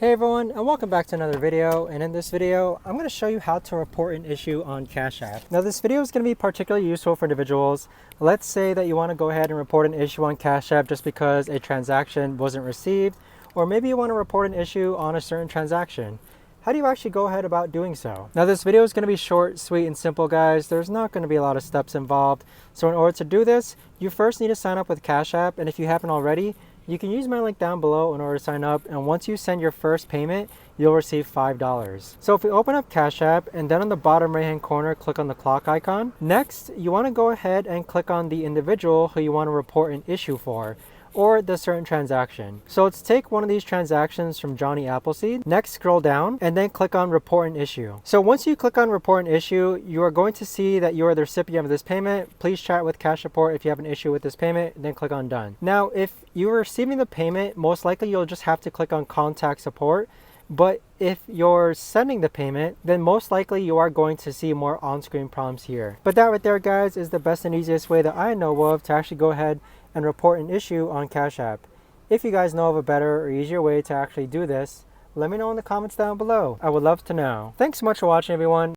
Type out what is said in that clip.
Hey everyone, and welcome back to another video. And in this video, I'm going to show you how to report an issue on Cash App. Now this video is going to be particularly useful for individuals. Let's say that you want to go ahead and report an issue on Cash App just because a transaction wasn't received, or maybe you want to report an issue on a certain transaction. How do you actually go ahead about doing so? Now this video is going to be short, sweet, and simple, guys. There's not going to be a lot of steps involved. So in order to do this, you first need to sign up with Cash App, and if you haven't already, you can use my link down below in order to sign up, and once you send your first payment, you'll receive $5. So if we open up Cash App, and then on the bottom right hand corner, click on the clock icon. Next, you want to go ahead and click on the individual who you want to report an issue for, or the certain transaction. So let's take one of these transactions from Johnny Appleseed. Next, scroll down and then click on report an issue. So once you click on report an issue, you are going to see that you are the recipient of this payment. Please chat with Cash Support if you have an issue with this payment, then click on done. Now, if you are receiving the payment, most likely you'll just have to click on contact support. But if you're sending the payment, then most likely you are going to see more on-screen prompts here. But that right there, guys, is the best and easiest way that I know of to actually go ahead and report an issue on Cash App. If you guys know of a better or easier way to actually do this, let me know in the comments down below. I would love to know. Thanks so much for watching, everyone.